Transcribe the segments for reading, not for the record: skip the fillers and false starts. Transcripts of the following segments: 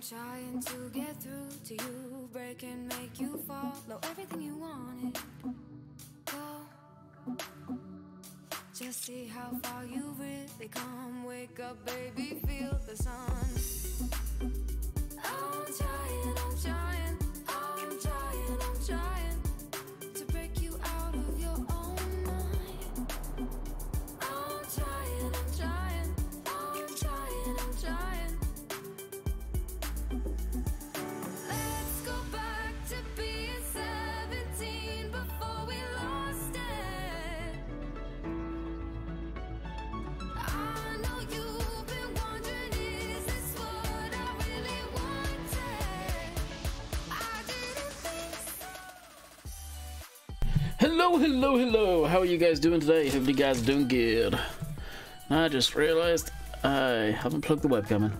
trying to get through to you, break and make you follow everything you wanted. Go, just see how far you've really come. Wake up, baby, feel the sun. I'm trying, I'm trying, I'm trying, I'm trying to break you out of your own mind. I'm trying, I'm trying, I'm trying, I'm trying. Let's go back to being 17 before we lost it. I know you've been wondering, is this what I really wanted? I didn't think so. Hello. How are you guys doing today? Hopefully you guys are doing good. I just realized I haven't plugged the webcam in.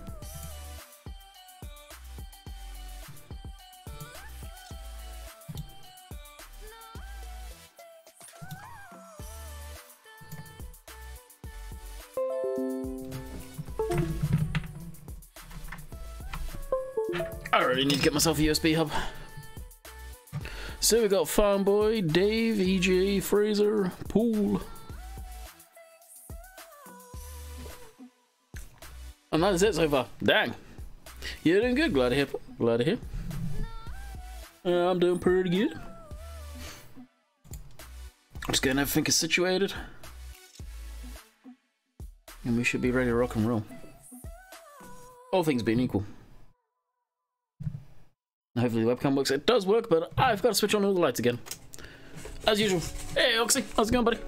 I already need to get myself a USB hub. So we got Farm Boy, Dave, EJ, Fraser, Pool. And that is it so far. Dang. You're doing good. Glad to hear. Glad to hear. I'm doing pretty good. Just getting everything situated. And we should be ready to rock and roll. All things being equal. Hopefully the webcam works. It does work, but I've got to switch on all the lights again. As usual. Hey, Oxy. How's it going, buddy?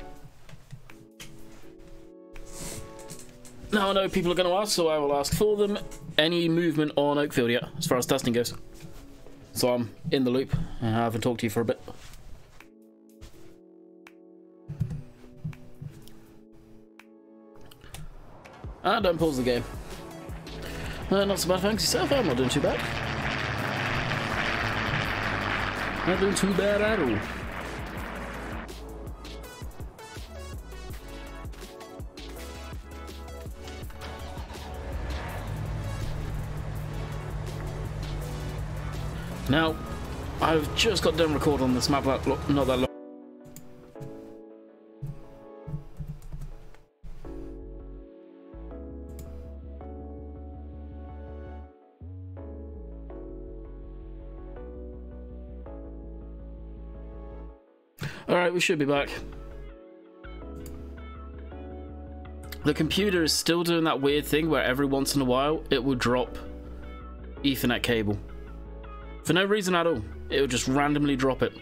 Now I know people are going to ask, so I will ask for them. Any movement on Oakfield yet, as far as testing goes? So I'm in the loop. I haven't talked to you for a bit. Don't pause the game. Not so bad, thanks yourself. I'm not doing too bad. Not doing too bad at all. Now, I've just got done recording on this map not that long. Alright, we should be back. The computer is still doing that weird thing where every once in a while it will drop Ethernet cable. For no reason at all. It will just randomly drop it.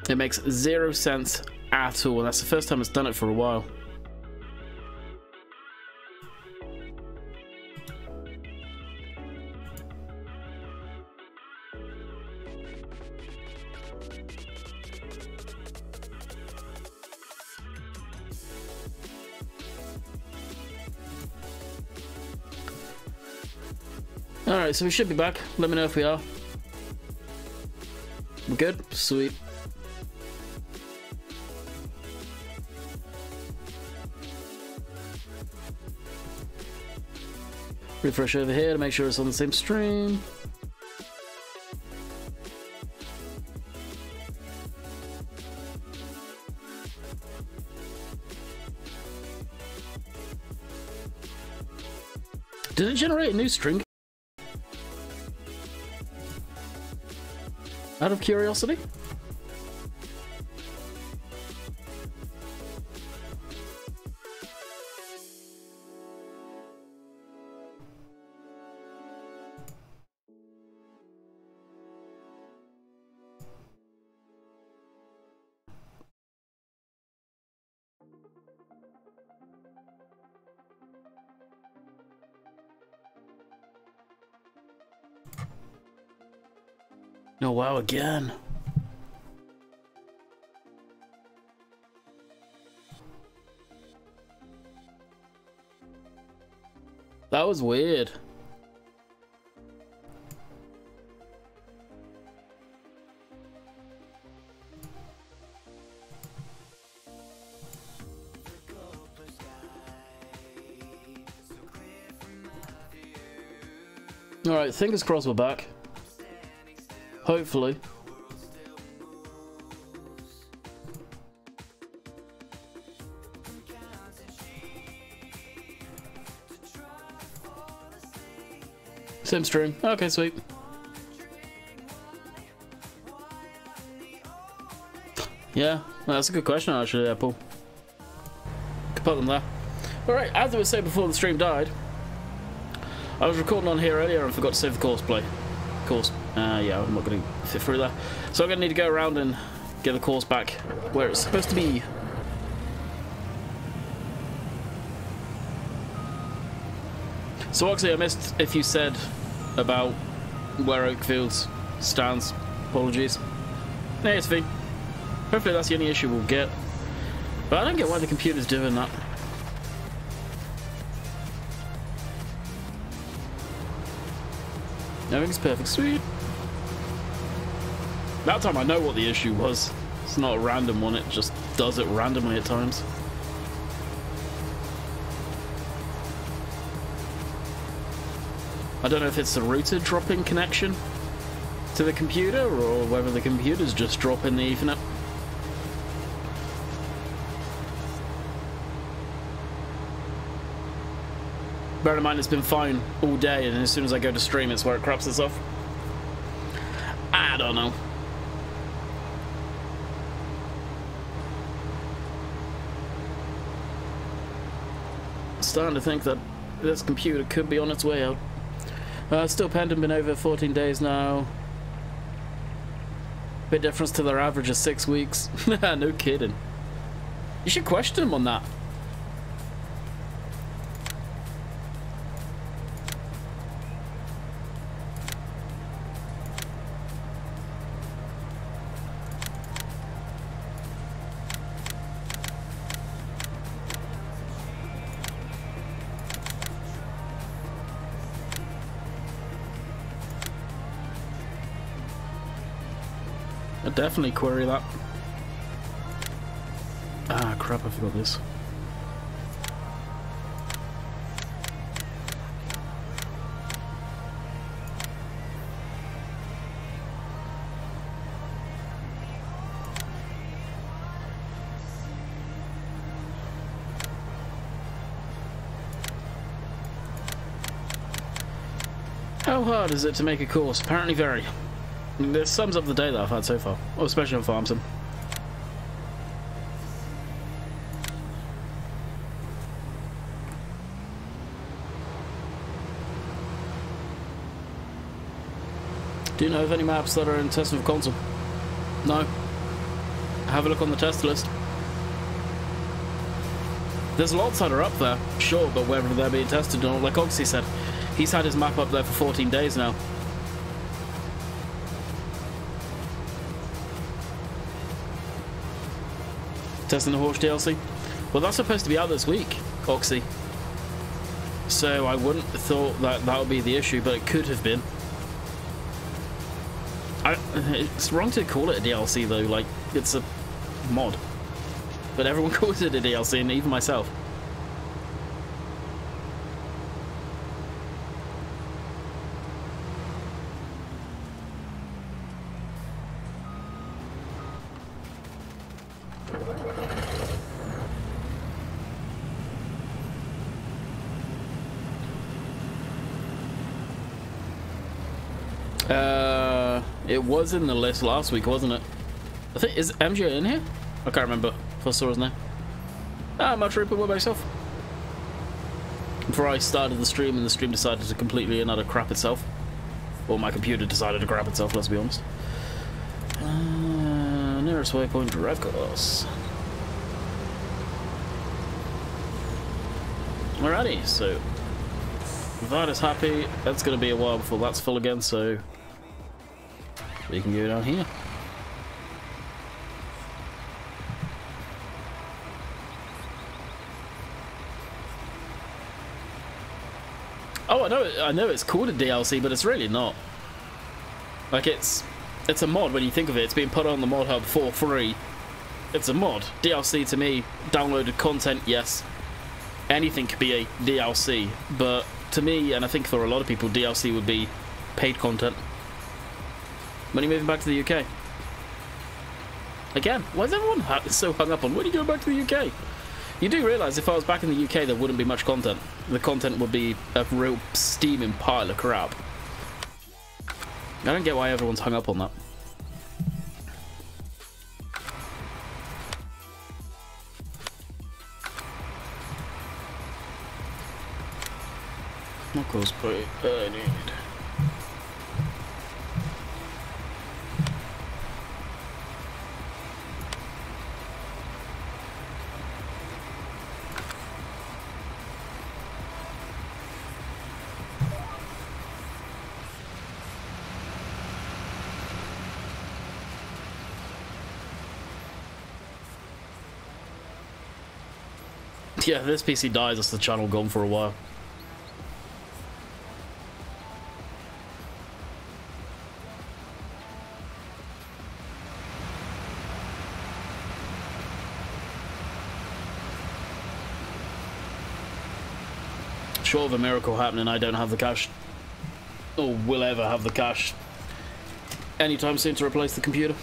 It makes zero sense at all, and that's the first time it's done it for a while. Alright, so we should be back. Let me know if we are. We're good? Sweet. Refresh over here to make sure it's on the same stream. Did it generate a new string? Out of curiosity? Oh wow, again. That was weird. Alright, fingers crossed we're back. Hopefully. Same stream. Okay, sweet. Yeah, that's a good question actually, there, Paul. Could put them there. Alright, as I was saying before the stream died, I was recording on here earlier and forgot to save the course play. Course. Yeah, I'm not going to fit through that. So I'm going to need to go around and get the course back where it's supposed to be. So actually I missed if you said about where Oakfield stands. Apologies. No, it's fine. Hopefully that's the only issue we'll get. But I don't get why the computer's doing that. Everything's perfect. Sweet. That time I know what the issue was. It's not a random one, it just does it randomly at times. I don't know if it's the router dropping connection to the computer or whether the computer's just dropping the Ethernet. Bear in mind it's been fine all day and as soon as I go to stream it's where it craps itself. I don't know. Starting to think that this computer could be on its way out. Still pending, been over 14 days now. Bit difference to their average of 6 weeks. No kidding. You should question them on that. I'll definitely query that. Ah, crap, I forgot this. How hard is it to make a course? Apparently very. This sums up the day that I've had so far, oh, especially on Farm Sim. Do you know of any maps that are in testing for console? No. Have a look on the test list. There's lots that are up there, sure, but whether they're being tested or not, like Oxy said, he's had his map up there for 14 days now. Testing the Horse DLC? Well, that's supposed to be out this week, Oxy. So I wouldn't have thought that that would be the issue, but it could have been. It's wrong to call it a DLC though, like, it's a mod. But everyone calls it a DLC, and even myself. It was in the list last week, wasn't it? I think, is MJ in here? I can't remember if I saw his name. Ah, much reaper by myself. Before I started the stream and the stream decided to completely and utter crap itself. Or my computer decided to crap itself, let's be honest. Nearest waypoint, drive course. Alrighty, so that is happy. That's going to be a while before that's full again, so we can go down here. Oh, I know it's called a DLC, but it's really not. Like, it's a mod when you think of it. It's being put on the mod hub for free. It's a mod. DLC to me, downloaded content, yes. Anything could be a DLC, but to me, and I think for a lot of people, DLC would be paid content. When are you moving back to the UK? Again, why is everyone so hung up on when are you going back to the UK? You do realise if I was back in the UK, there wouldn't be much content. The content would be a real steaming pile of crap. I don't get why everyone's hung up on that. Knuckles, but I need. Yeah, if this PC dies, it's the channel gone for a while. Short of a miracle happening, I don't have the cash, or will ever have the cash anytime soon to replace the computer.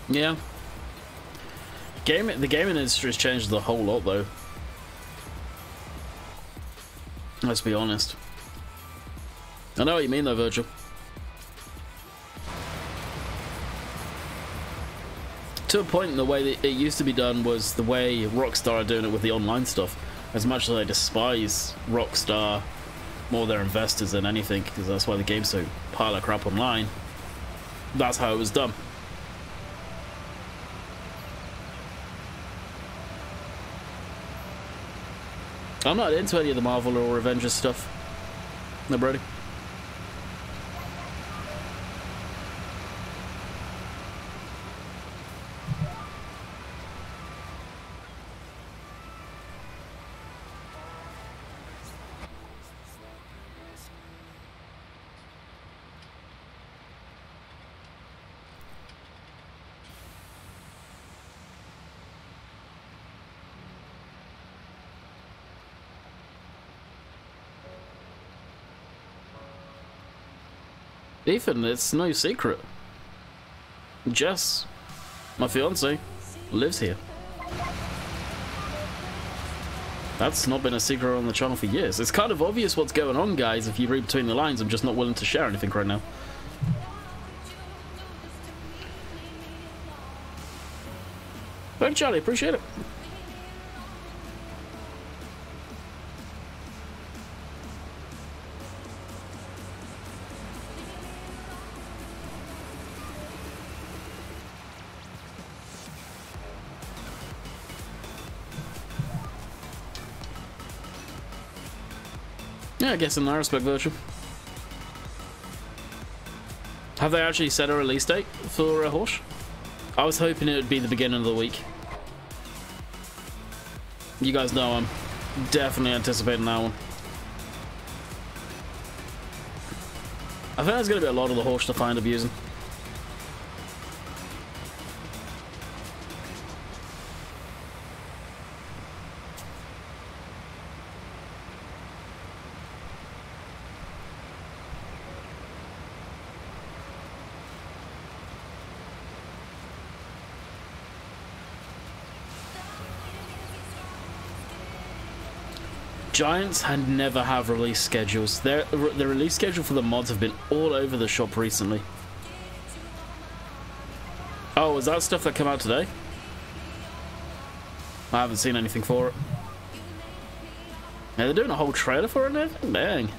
Yeah. The gaming industry has changed a whole lot, though. Let's be honest. I know what you mean, though, Virgil. To a point, the way that it used to be done was the way Rockstar are doing it with the online stuff. As much as I despise Rockstar, more their investors than anything, because that's why the game's so pile of crap online. That's how it was done. I'm not into any of the Marvel or Avengers stuff. No, Brody. Ethan, it's no secret. Jess, my fiance, lives here. That's not been a secret on the channel for years. It's kind of obvious what's going on, guys, if you read between the lines. I'm just not willing to share anything right now. Thanks, Charlie. Appreciate it. Yeah, I guess in that respect, Virtual. Have they actually set a release date for Horse? I was hoping it would be the beginning of the week. You guys know I'm definitely anticipating that one. I think there's going to be a lot of the Horse to find abusing. Giants had never have release schedules. The release schedule for the mods have been all over the shop recently. Oh, is that stuff that came out today? I haven't seen anything for it. Yeah, they're doing a whole trailer for it now? Dang.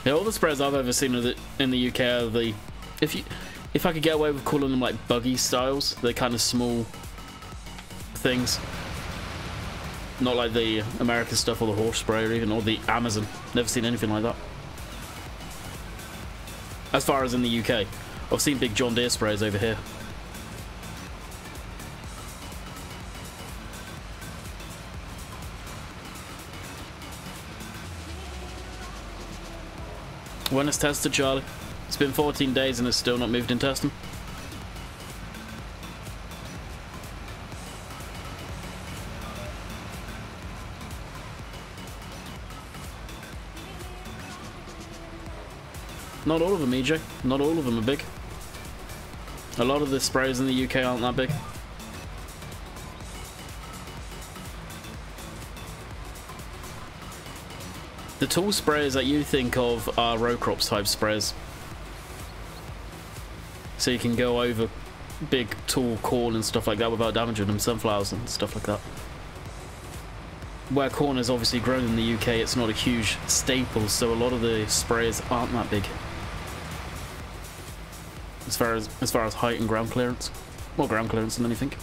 Yeah, all the sprays I've ever seen in the UK are the... If I could get away with calling them like buggy styles, they're kind of small things. Not like the American stuff or the horse spray or even, or the Amazon. Never seen anything like that. As far as in the UK. I've seen big John Deere sprays over here. When it's tested, Charlie? It's been 14 days and it's still not moved in testing. Not all of them, EJ. Not all of them are big. A lot of the sprays in the UK aren't that big. The tall sprays that you think of are row crops type sprays. So you can go over big tall corn and stuff like that without damaging them, sunflowers and stuff like that. Where corn is obviously grown in the UK, it's not a huge staple, so a lot of the sprays aren't that big. As far as height and ground clearance. More ground clearance than anything.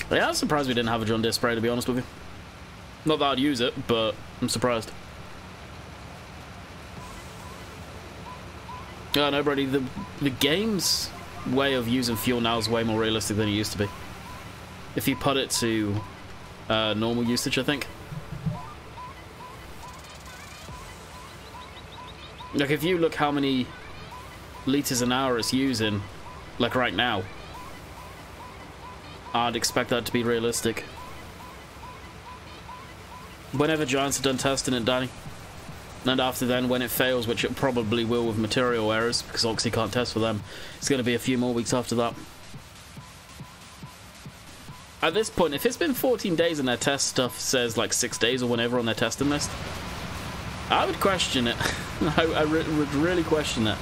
Yeah, I'm surprised we didn't have a John Deere spray, to be honest with you. Not that I'd use it, but I'm surprised. Yeah, no, Brady, the game's way of using fuel now is way more realistic than it used to be. If you put it to normal usage, I think. Like, if you look how many litres an hour it's using, like right now, I'd expect that to be realistic. Whenever Giants are done testing it, Danny, and after then, when it fails, which it probably will with material errors, because Oxy can't test for them, it's going to be a few more weeks after that. At this point, if it's been 14 days and their test stuff says like 6 days or whenever on their testing list, I would question it. I would really question it.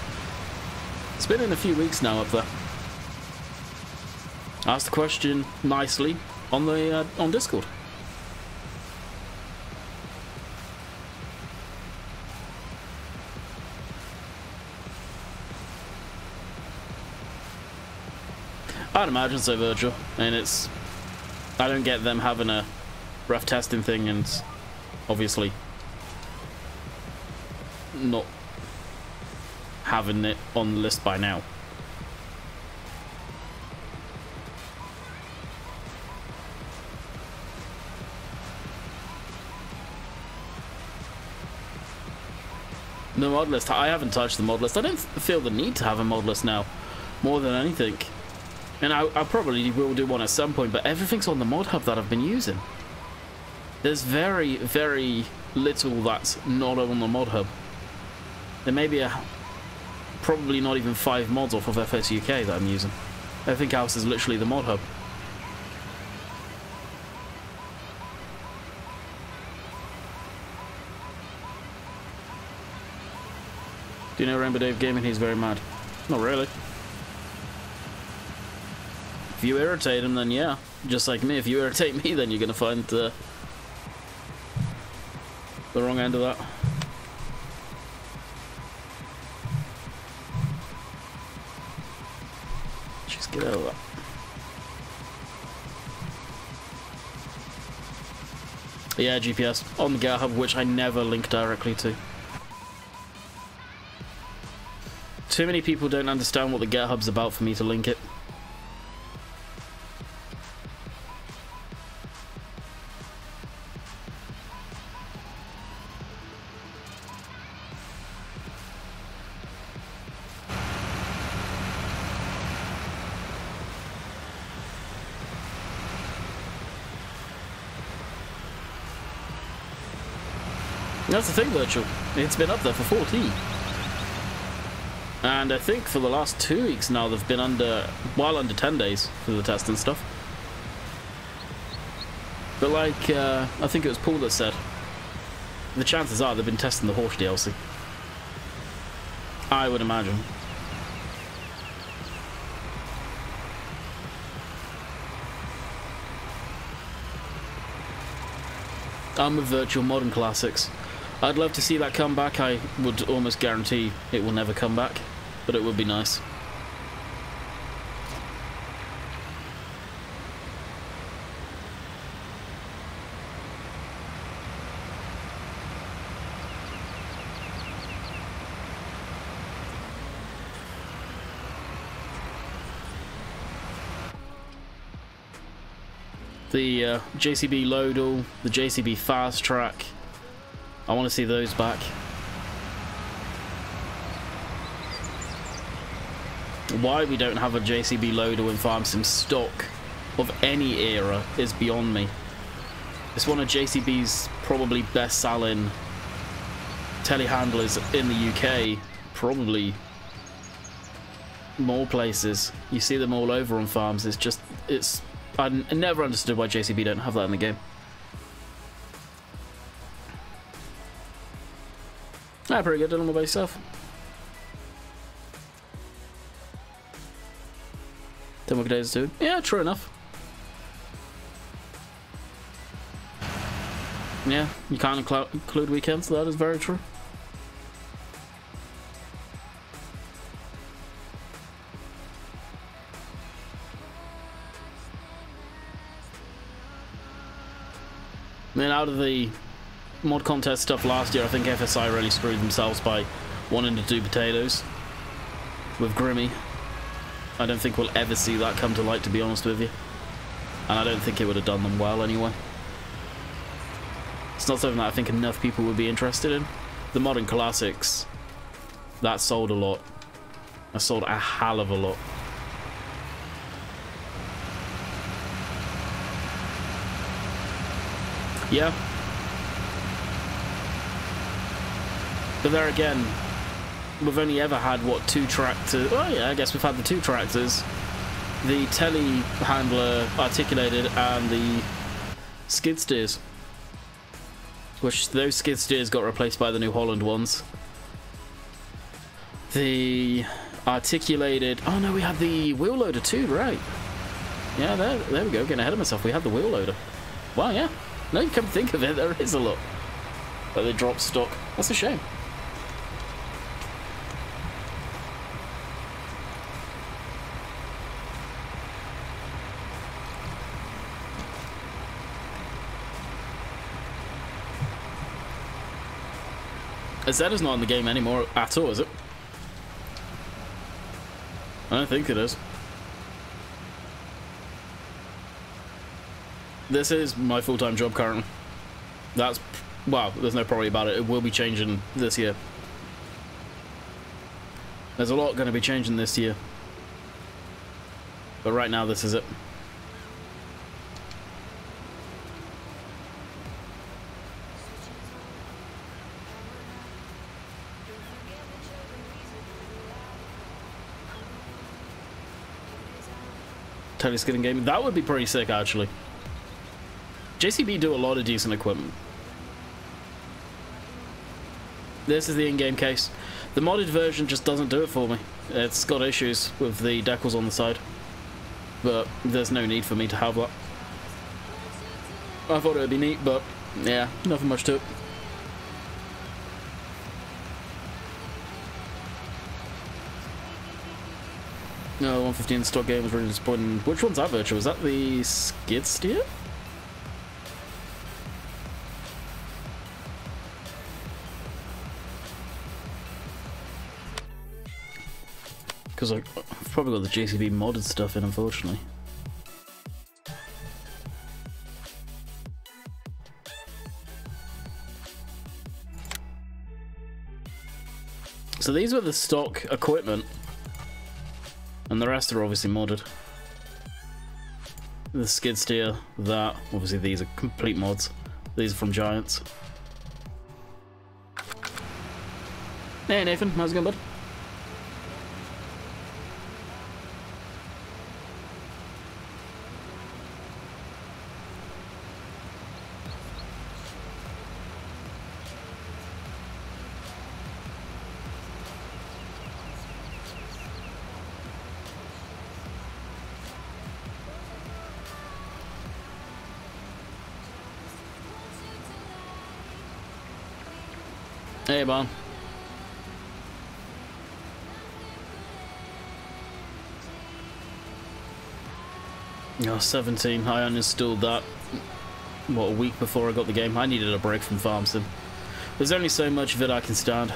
It's been in a few weeks now up there. Ask the question nicely on the on Discord. I'd imagine so, Virgil, and I don't get them having a rough testing thing and obviously not having it on the list by now. The mod list, I haven't touched the mod list. I don't feel the need to have a mod list now, more than anything. And I probably will do one at some point, but everything's on the mod hub that I've been using. There's very, very little that's not on the mod hub. There may be probably not even 5 mods off of FS UK that I'm using. Everything else is literally the mod hub. Do you know Rainbow Dave Gaming? He's very mad. Not really. If you irritate him, then yeah. Just like me, if you irritate me, then you're gonna find the wrong end of that. Just get out of that. Yeah, GPS on the GitHub, which I never link directly to. Too many people don't understand what the GitHub's about for me to link it. That's the thing, Virtual. It's been up there for 14. And I think for the last 2 weeks now, they've been under 10 days for the test and stuff. But like, I think it was Paul that said, the chances are they've been testing the horse DLC. I would imagine. I'm with Virtual Modern Classics. I'd love to see that come back. I would almost guarantee it will never come back, but it would be nice. The JCB Loadal, the JCB Fast Track. I want to see those back. Why we don't have a JCB Loadal in Farm Sim stock of any era is beyond me. It's one of JCB's probably best-selling telehandlers in the UK. Probably more places. You see them all over on farms. It's just, I never understood why JCB don't have that in the game. Ah, pretty good. Done all by yourself. Then what days do? Yeah, true enough. Yeah, you can't include weekends. That is very true. I mean, out of the mod contest stuff last year, I think FSI really screwed themselves by wanting to do potatoes with Grimmy. I don't think we'll ever see that come to light, to be honest with you. And I don't think it would have done them well anyway. It's not something that I think enough people would be interested in. The Modern Classics, that sold a lot. That sold a hell of a lot. Yeah. But there again, we've only ever had, what, 2 tractors? Oh yeah, I guess we've had the 2 tractors. The telehandler articulated and the skid steers. Which, those skid steers got replaced by the New Holland ones. The articulated... Oh no, we had the wheel loader too, right. Yeah, there we go, getting ahead of myself. We had the wheel loader. Wow, yeah. Now you come to think of it, there is a lot. But they dropped stock. That's a shame. Zeda's not in the game anymore at all, is it? I don't think it is. This is my full-time job currently. That's... Wow, there's no probably about it. It will be changing this year. There's a lot going to be changing this year. But right now, this is it. Teleskidding game. That would be pretty sick, actually. JCB do a lot of decent equipment. This is the in-game case. The modded version just doesn't do it for me. It's got issues with the decals on the side. But there's no need for me to have that. I thought it would be neat, but yeah, nothing much to it. No, 115 stock game was really disappointing. Which one's that virtual? Was that the skid steer? Because I've probably got the JCB modded stuff in, unfortunately. So these were the stock equipment. And the rest are obviously modded. The skid steer, that. Obviously these are complete mods. These are from Giants. Hey Nathan, how's it going, bud? Hey, man. Oh, 17. I uninstalled that, what, a week before I got the game. I needed a break from Farm Sim. There's only so much of it I can stand.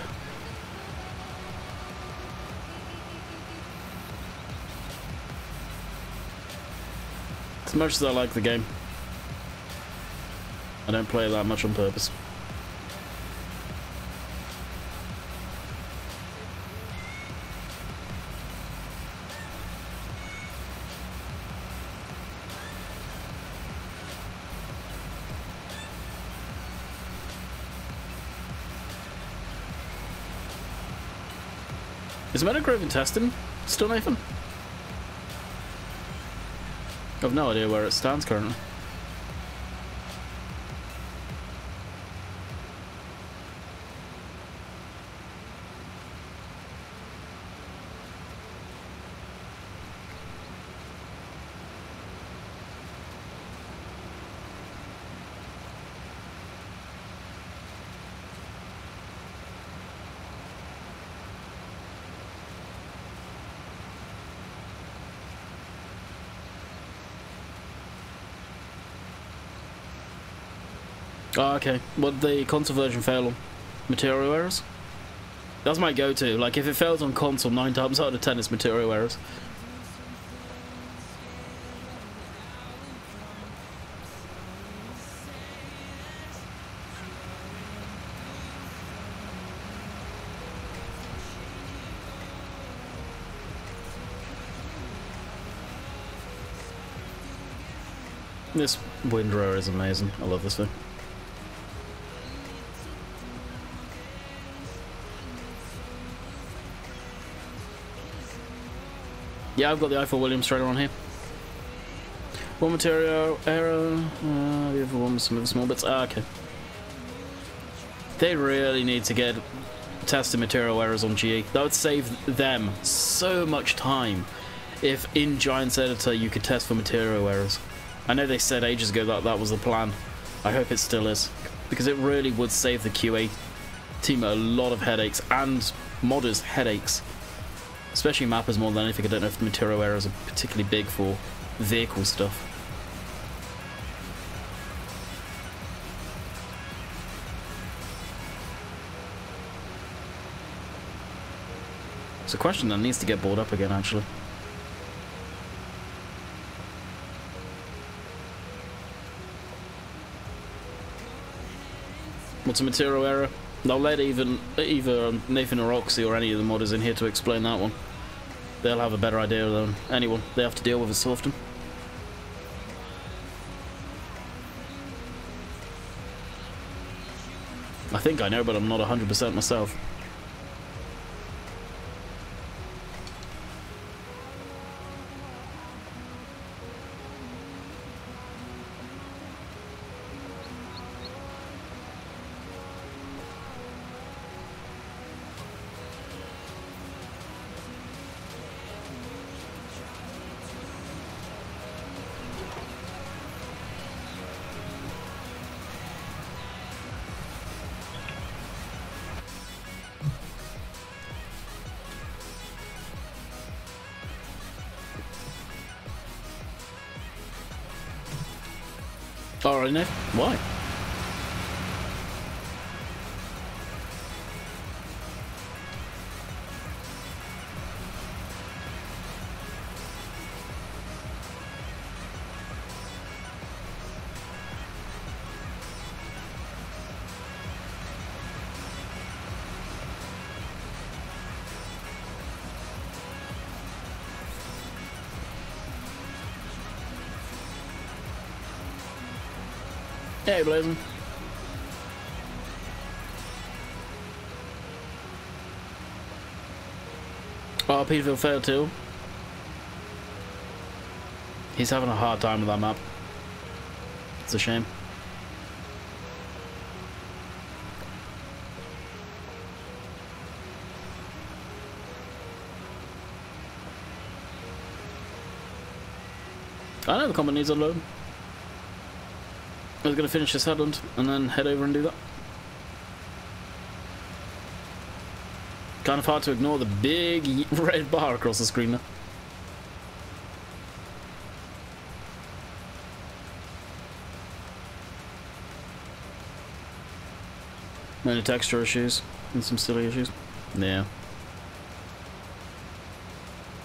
As much as I like the game, I don't play it that much on purpose. Is Metagrove in testing still, Nathan? I've no idea where it stands currently. Oh, okay. Would the console version fail on material errors? That's my go-to. Like, if it fails on console, 9 times out of 10 it's material errors. This windrower is amazing. I love this thing. Yeah, I've got the i4 Williams straight on here. One material error, the other one with some of the small bits. Ah, okay. They really need to get testing material errors on GE. That would save them so much time if in Giant's Editor you could test for material errors. I know they said ages ago that that was the plan. I hope it still is, because it really would save the QA team a lot of headaches, and modders headaches. Especially mappers more than anything. I don't know if the material errors are particularly big for vehicle stuff. It's a question that needs to get brought up again, actually. What's a material error? I'll let either Nathan or Oxy or any of the modders in here to explain that one. They'll have a better idea than anyone. They have to deal with it so often. I think I know, but I'm not 100% myself. Alright, Nick. Why? Hey, Blazing. Oh, Peterville failed too. He's having a hard time with that map. It's a shame. I know the combat needs a load. I was going to finish this headland and then head over and do that. Kind of hard to ignore the big red bar across the screen there. Many texture issues and some silly issues. Yeah.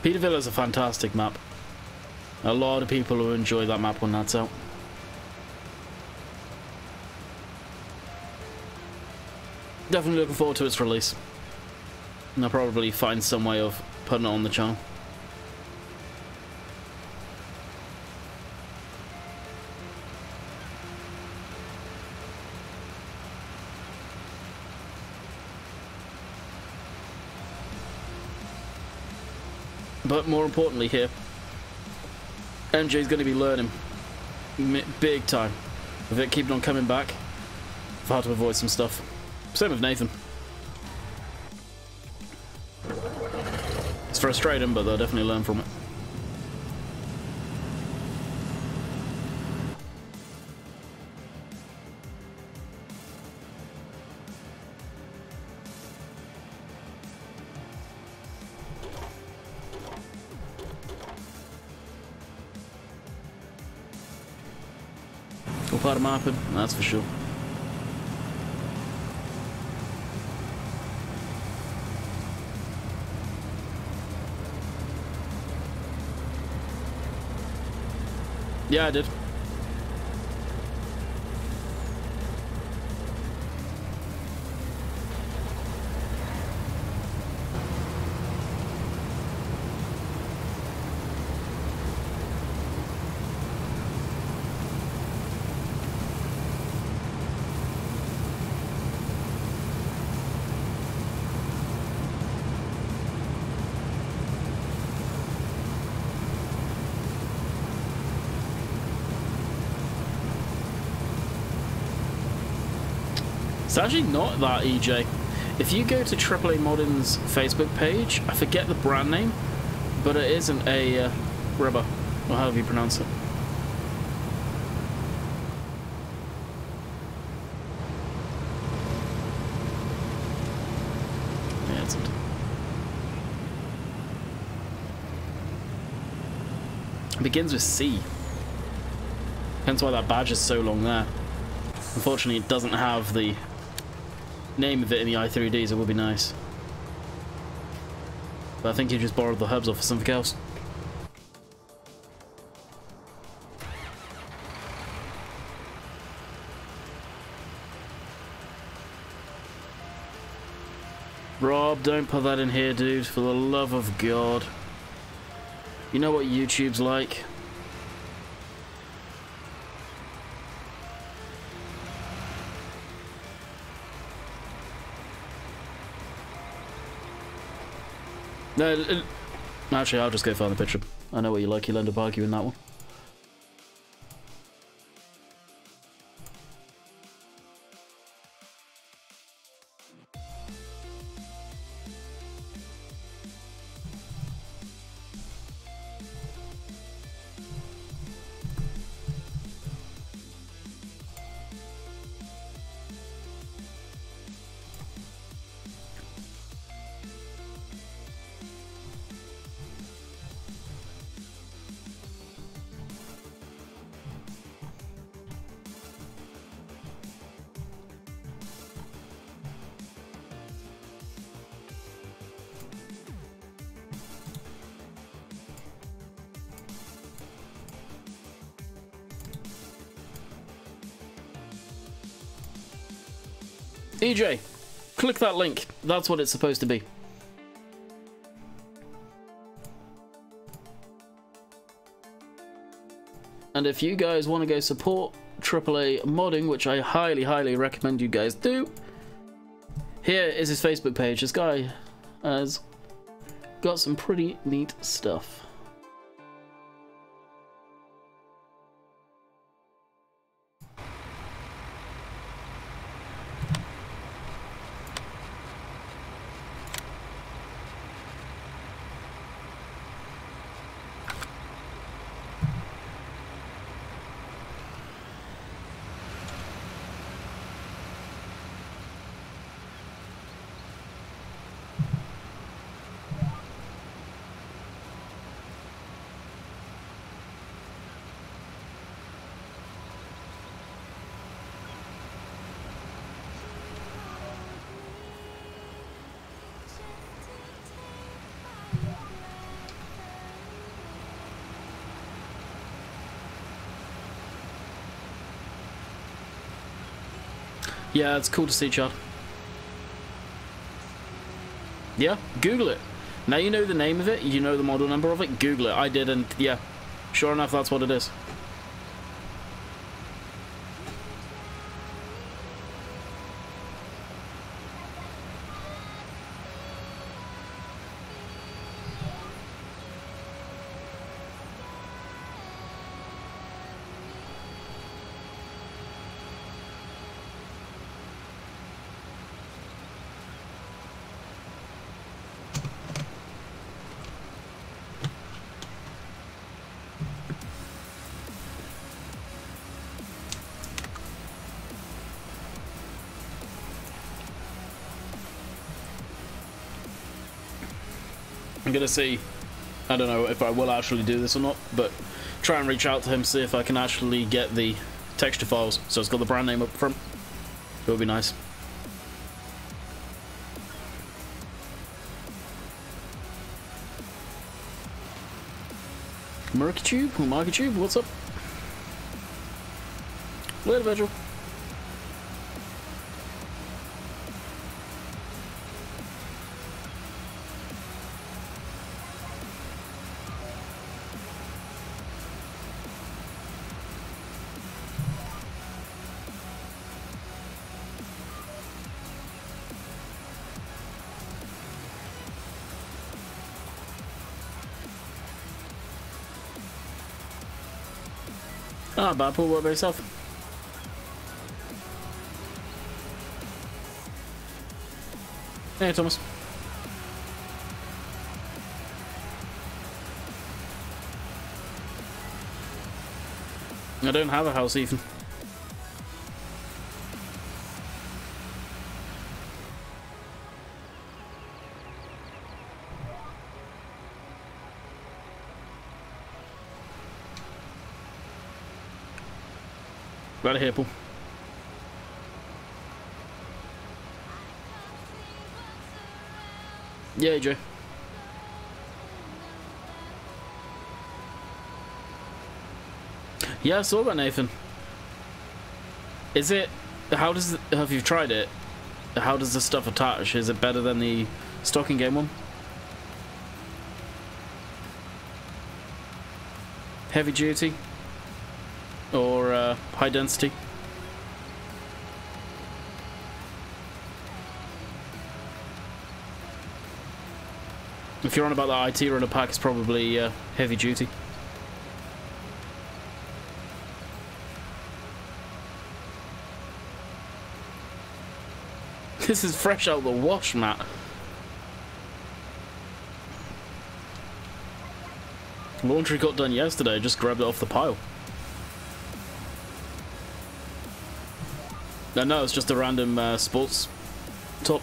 Peterville is a fantastic map. A lot of people will enjoy that map when that's out. Definitely looking forward to its release. And I'll probably find some way of putting it on the channel. But more importantly here, MJ's going to be learning big time with it keeping on coming back of how to avoid some stuff. Same with Nathan. It's frustrating, but they'll definitely learn from it. All part of mapping, that's for sure. Yeah, I did. It's actually not that, EJ. If you go to AAA Modding's Facebook page, I forget the brand name, but it isn't a rubber, or however you pronounce it. Yeah, it's not. It begins with C. Hence why that badge is so long there. Unfortunately, it doesn't have the name of it in the i3Ds. It would be nice, but I think you just borrowed the hubs off of something else. Rob, don't put that in here, dude, for the love of God. You know what YouTube's like. No, actually, I'll just go find the picture. I know what you like. You'll end up arguing that one. EJ, click that link. That's what it's supposed to be. And if you guys want to go support AAA Modding, which I highly, highly recommend you guys do, here is his Facebook page. This guy has got some pretty neat stuff. Yeah, it's cool to see, Chad. Yeah, Google it. Now you know the name of it, you know the model number of it, Google it. I did, and yeah, sure enough, that's what it is. I'm gonna see, I don't know if I will actually do this or not, but try and reach out to him, see if I can actually get the texture files so it's got the brand name up front. It would be nice. Marky Tube, what's up? Later, Virgil. Ah, bad pool, what about yourself? Hey, Thomas. I don't have a house, even. Right here, Paul. Yeah, AJ. Yeah, I saw that, Nathan. Is it... How does... Have you tried it? How does the stuff attach? Is it better than the stocking game one? Heavy duty? Or high density? If you're on about the IT runner pack, it's probably heavy duty. This is fresh out of the wash, Matt. Laundry got done yesterday, just grabbed it off the pile. No, it's just a random sports top.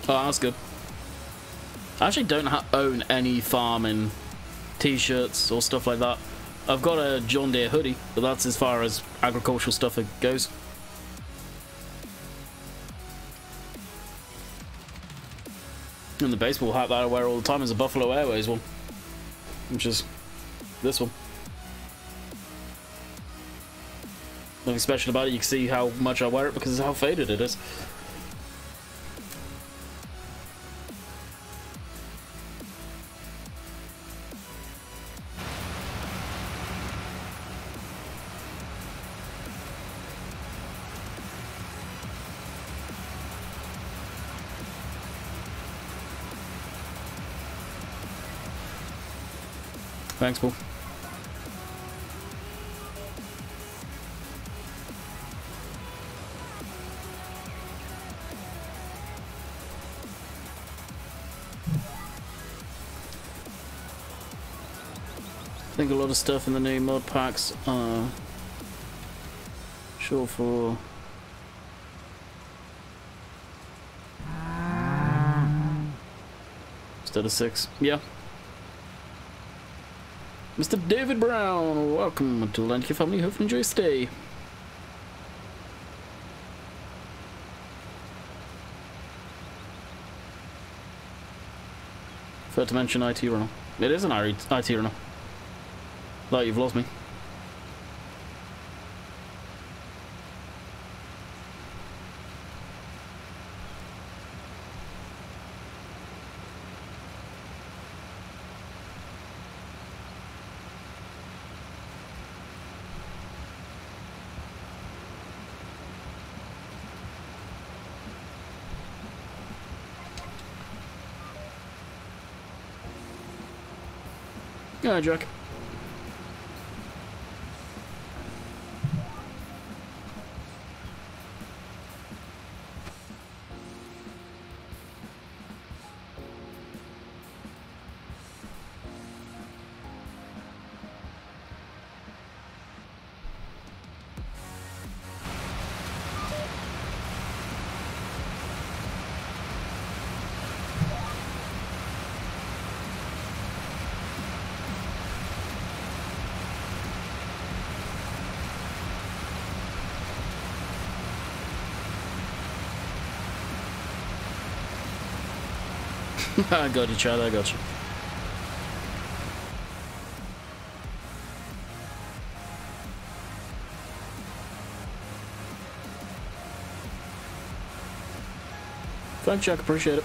Oh, that's good. I actually don't own any farming t-shirts or stuff like that. I've got a John Deere hoodie, but that's as far as agricultural stuff it goes. And the baseball hat that I wear all the time is a Buffalo Airways one, which is this one. Nothing special about it, you can see how much I wear it because of how faded it is. Thanks, Paul. I think a lot of stuff in the new mod packs are short for instead of 6. Yeah. Mr. David Brown, welcome to Land Your Family. Hope you enjoy your stay. Fair to mention IT runner. It is an IT runner. Like you've lost me. Yeah, Jack. I got you, Chad, I got you. Thanks, Jack, appreciate it.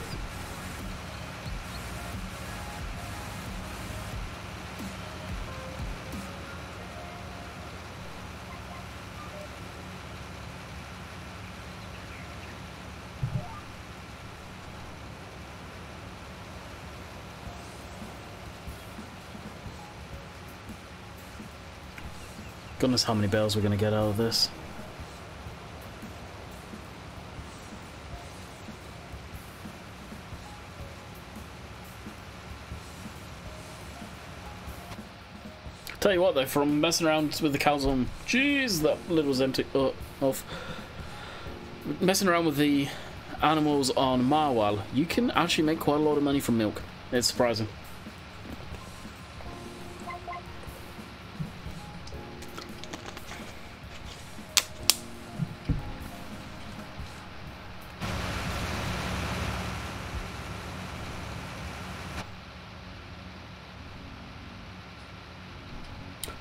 Goodness, how many bells we're going to get out of this. Tell you what though, from messing around with the cows on... Jeez, that lid was empty. Off. Messing around with the animals on Marwal, you can actually make quite a lot of money from milk. It's surprising.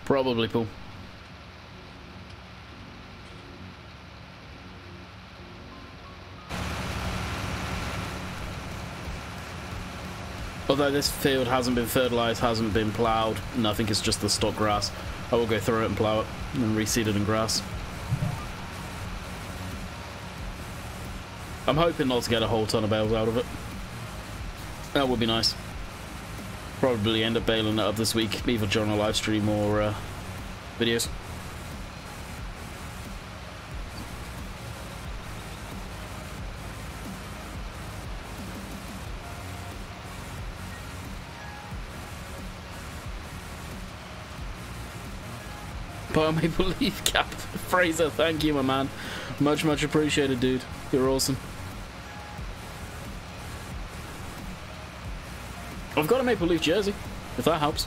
Probably, Paul. Although this field hasn't been fertilised, hasn't been ploughed, nothing, it's just the stock grass. I will go through it and plough it and reseed it in grass. I'm hoping not to get a whole ton of bales out of it. That would be nice. Probably end up baling it up this week, either during a live stream or videos. But Maple Leaf Cap Fraser, thank you, my man. Much appreciated, dude. You're awesome. I've got a Maple Leaf jersey, if that helps.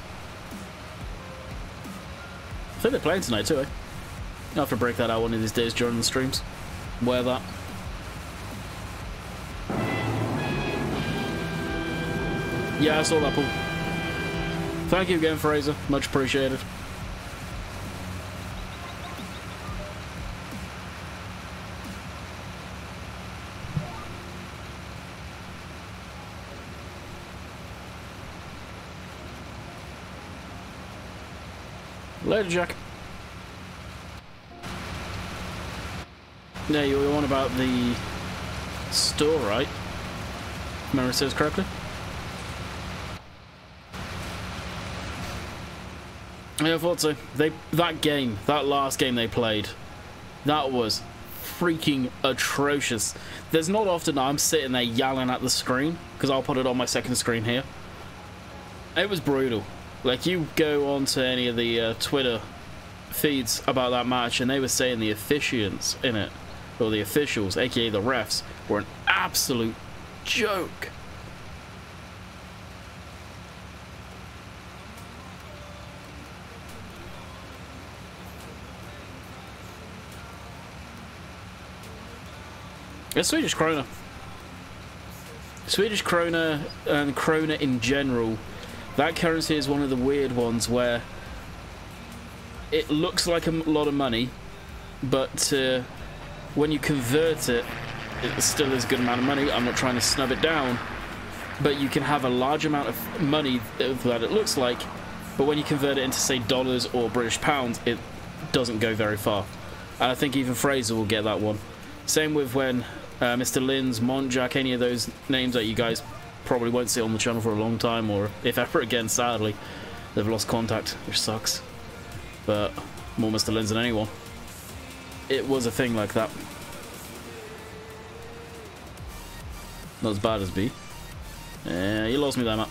I think they're playing tonight too, eh? I'll have to break that out one of these days during the streams. Wear that. Yeah, I saw that, Paul. Thank you again, Fraser. Much appreciated. Later, Jack. Yeah, you were on about the store, right? If memory serves correctly. Yeah, I thought so. That last game they played, that was freaking atrocious. There's not often I'm sitting there yelling at the screen, because I'll put it on my second screen here. It was brutal. Like, you go onto any of the Twitter feeds about that match, and they were saying the officiants in it, or the officials, aka the refs, were an absolute joke. It's Swedish krona. Swedish krona and krona in general. That currency is one of the weird ones where it looks like a lot of money, but when you convert it, it still is a good amount of money. I'm not trying to snub it down, but you can have a large amount of money that it looks like, but when you convert it into, say, dollars or British pounds, it doesn't go very far. And I think even Fraser will get that one. Same with when Mr. Linz, Montjack, any of those names that you guys probably won't see on the channel for a long time, or if ever again, sadly. They've lost contact, which sucks. But more Mr. Linz than anyone. It was a thing like that. Not as bad as B. Yeah, you lost me there, Matt.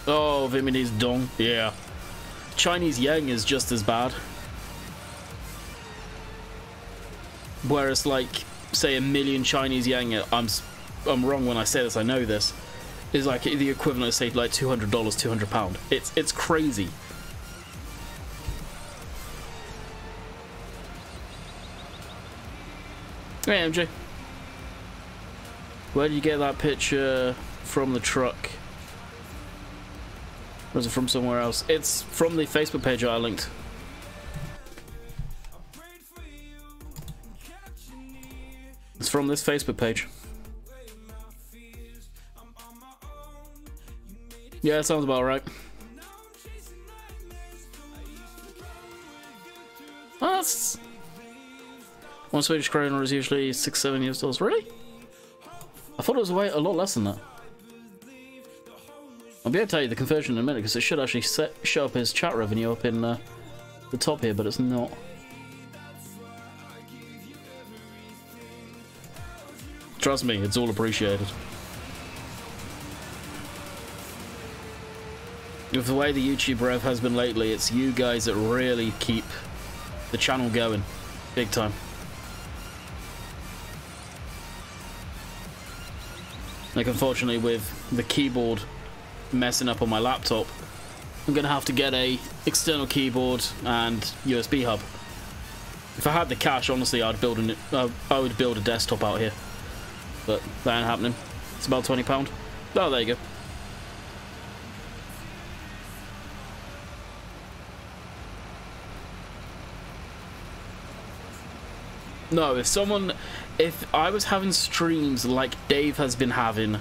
Oh, Vietnamese dong. Yeah. Chinese yang is just as bad. Whereas, like, say, 1,000,000 Chinese yang, I'm wrong when I say this, I know this, is like the equivalent of, say, like $200, £200. It's crazy. Hey, MJ. Where did you get that picture from the truck? Or is it from somewhere else? It's from the Facebook page I linked. It's from this Facebook page. Yeah, that sounds about right. Oh, that's... One Swedish krona is usually $6-7 US. Really? I thought it was a lot less than that. I'll be able to tell you the conversion in a minute, because it should actually show up as chat revenue up in the top here, but it's not. Trust me, it's all appreciated. With the way the YouTube rev has been lately, it's you guys that really keep the channel going. Big time. Like, unfortunately, with the keyboard messing up on my laptop, I'm gonna have to get a external keyboard and USB hub. If I had the cash, honestly, I would build a desktop out here, but that ain't happening. It's about £20. Oh, there you go. No, if I was having streams like Dave has been having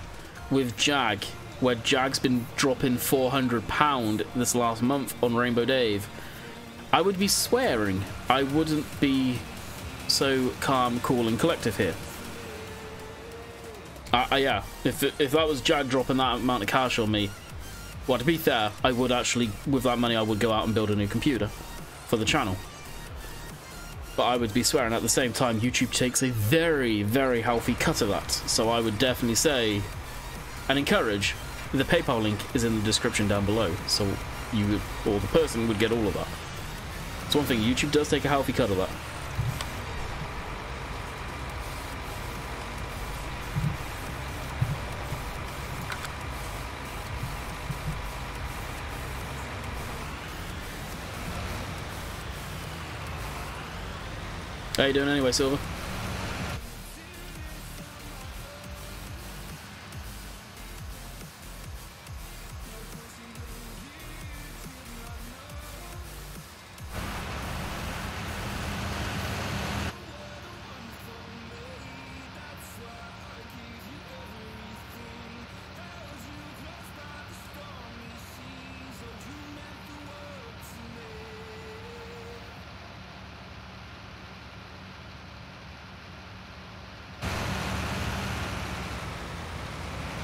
with Jag, where Jag's been dropping £400 this last month on Rainbow Dave, I would be swearing. I wouldn't be so calm, cool, and collective here. Yeah, if that was Jag dropping that amount of cash on me, well, to be fair, I would actually, with that money, I would go out and build a new computer for the channel. But I would be swearing at the same time, YouTube takes a very, very healthy cut of that. So I would definitely say and encourage, the PayPal link is in the description down below, so you would, or the person would get all of that. It's one thing, YouTube does take a healthy cut of that. How you doing anyway, Silver?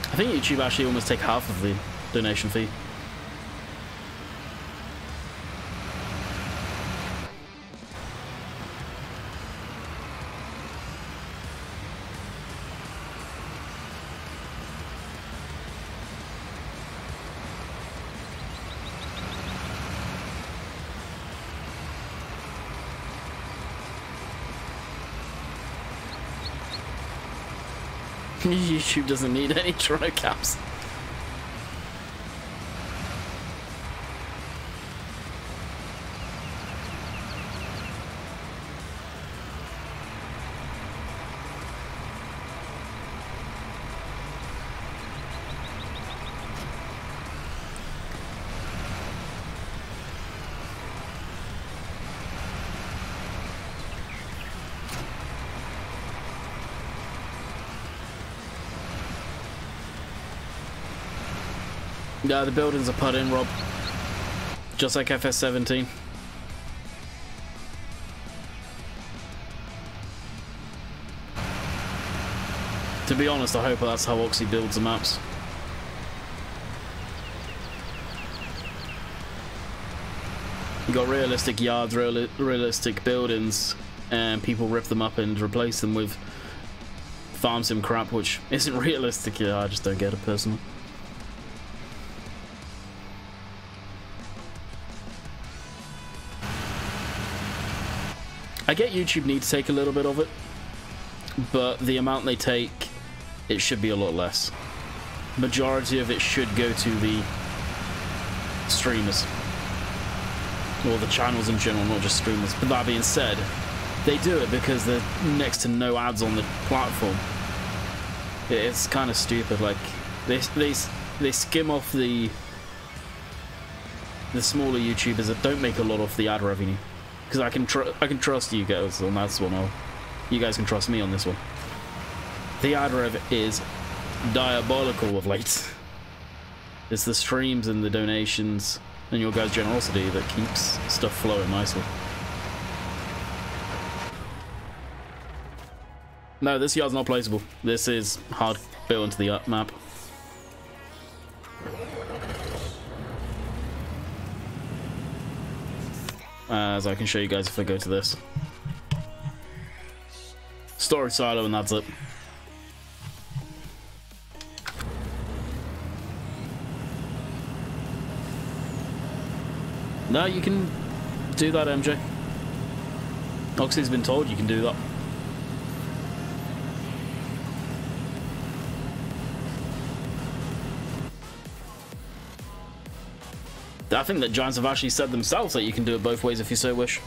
I think YouTube actually almost take half of the donation fee. YouTube doesn't need any Toronto caps. Yeah, the buildings are put in, Rob. Just like FS17. To be honest, I hope that's how Oxy builds the maps. You got realistic yards, realistic buildings, and people rip them up and replace them with farm sim crap, which isn't realistic. Yeah, I just don't get it personally. I get YouTube need to take a little bit of it, but the amount they take, it should be a lot less. Majority of it should go to the streamers. Or the channels in general, not just streamers. But that being said, they do it because there's next to no ads on the platform. It's kind of stupid. Like they skim off the smaller YouTubers that don't make a lot off the ad revenue. Because I can trust you guys on that one, or you guys can trust me on this one. The ad rev is diabolical of late. It's the streams and the donations and your guys' generosity that keeps stuff flowing nicely. No, this yard's not placeable. This is hard built into the map. As I can show you guys if I go to this. Storage silo, and that's it. No, you can do that, MJ. Oxy's been told you can do that. I think that Giants have actually said themselves that you can do it both ways if you so wish.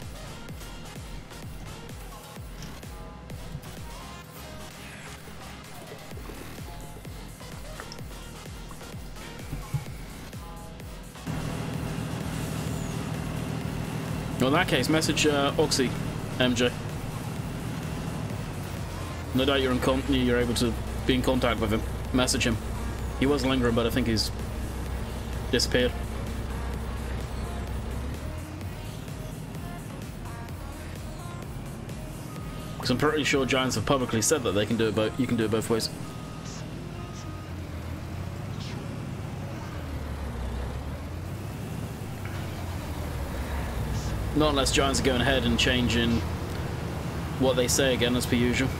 Well, in that case, message Oxy, MJ. No doubt you're able to be in contact with him. Message him. He was lingering, but I think he's disappeared. Because I'm pretty sure Giants have publicly said that they can do it you can do it both ways. Not unless Giants are going ahead and changing what they say again, as per usual.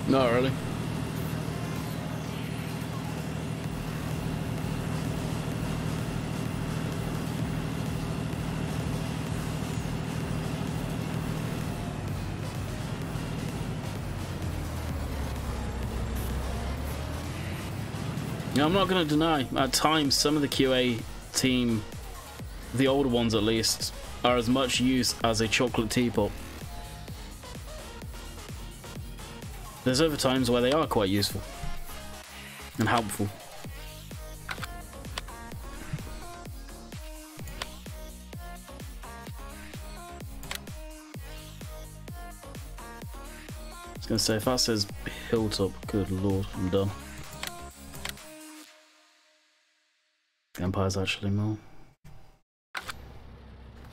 Not really. Now, I'm not going to deny, at times some of the QA team, the older ones at least, are as much use as a chocolate teapot. There's other times where they are quite useful and helpful. I was going to say, if that says hilltop, good lord, I'm done. Empire's actually more.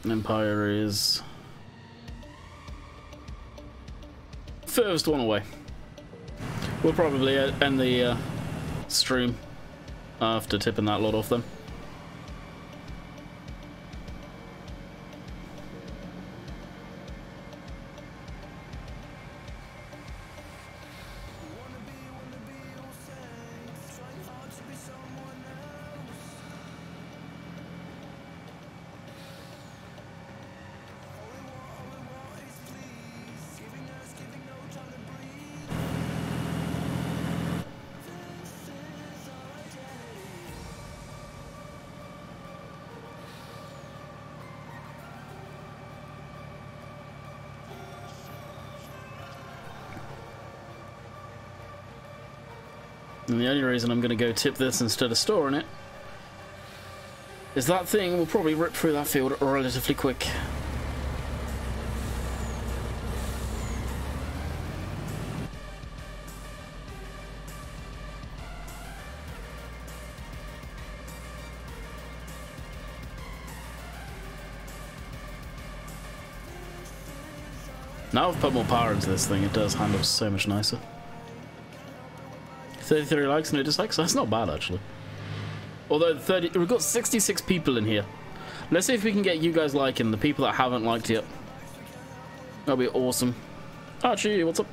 Empire is furthest one away. We'll probably end the stream after tipping that lot off then. And the only reason I'm going to go tip this instead of storing it is that thing will probably rip through that field relatively quick. Now I've put more power into this thing, it does handle so much nicer. 33 likes, no dislikes, that's not bad actually. Although we've got 66 people in here. Let's see if we can get you guys liking, the people that haven't liked yet. That'll be awesome. Archie, what's up?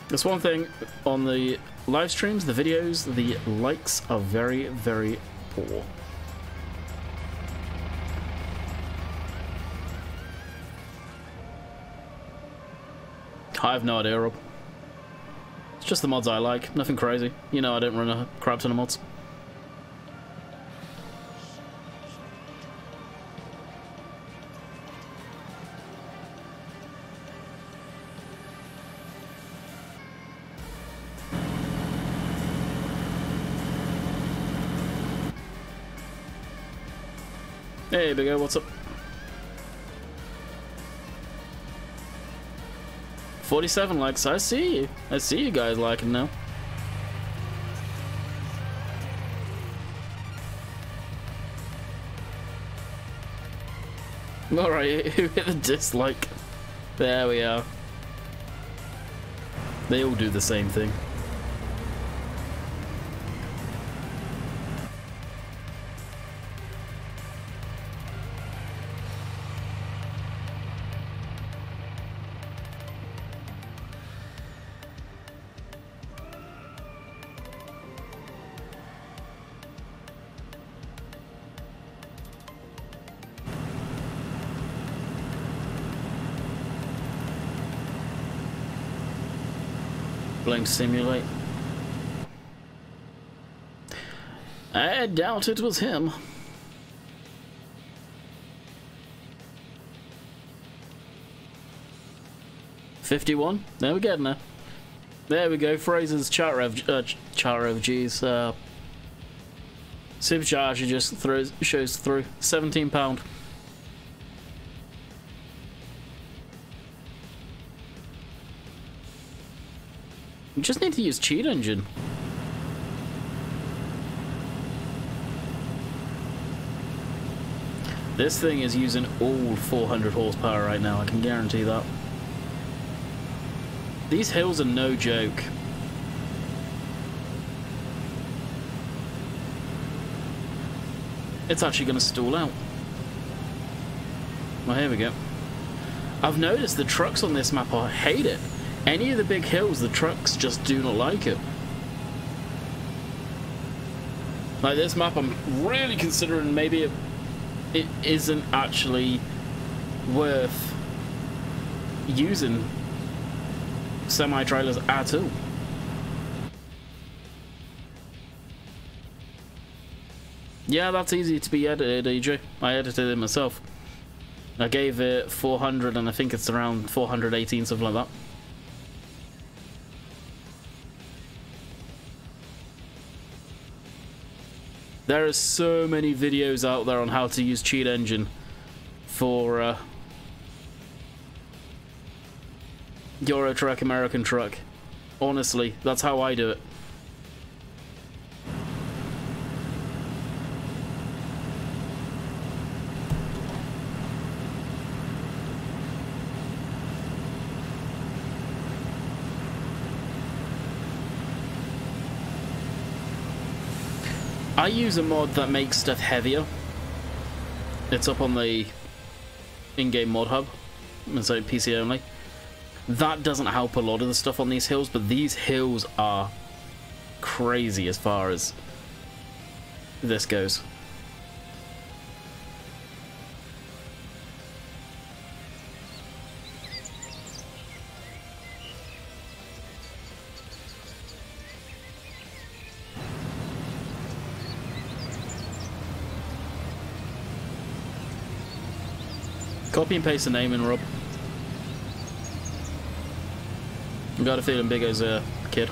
There's one thing on the live streams, the videos, the likes are very, very poor. I have no idea, Rob. It's just the mods I like, nothing crazy. You know I don't run a crap ton of mods. Hey, Big O, what's up? 47 likes, I see you. I see you guys liking now. Alright, who hit the dislike? There we are. They all do the same thing. Playing Simulate. I doubt it was him. $51. There we go now. There we go. Fraser's chat rev. Jeez. Supercharger just shows through. £17. You just need to use cheat engine. This thing is using all 400 horsepower right now, I can guarantee that. These hills are no joke. It's actually going to stall out. Well, here we go. I've noticed the trucks on this map, I hate it. Any of the big hills, the trucks just do not like it. Like this map, I'm really considering maybe it isn't actually worth using semi-trailers at all. Yeah, that's easy to be edited, EJ. I edited it myself. I gave it 400 and I think it's around 418, something like that. There are so many videos out there on how to use cheat engine for Euro Truck, American Truck. Honestly, that's how I do it. I use a mod that makes stuff heavier. It's up on the in-game mod hub, it's like PC only. That doesn't help a lot of the stuff on these hills, but these hills are crazy as far as this goes. Copy and paste the name in, Rob. I got a feeling Big O's a kid.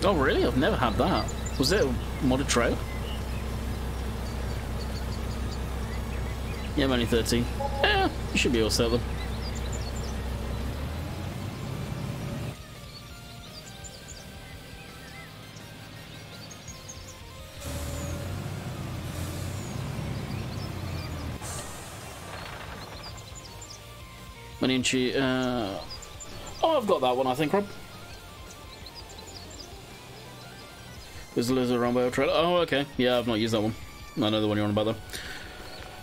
Oh really? I've never had that. Was it a modded trail? Yeah, I'm only 13. Yeah, you should be all set then. Maninchi, oh, I've got that one, I think, Rob. There's a Lizard Rainbow trailer. Oh, okay. Yeah, I've not used that one. I know the one you're on about, though.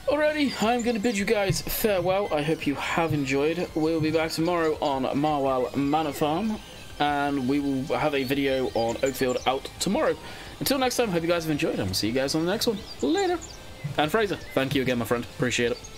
Alrighty, I'm going to bid you guys farewell. I hope you have enjoyed. We'll be back tomorrow on Marwell Manor Farm, and we will have a video on Oakfield out tomorrow. Until next time, hope you guys have enjoyed, and we'll see you guys on the next one. Later. And Fraser, thank you again, my friend. Appreciate it.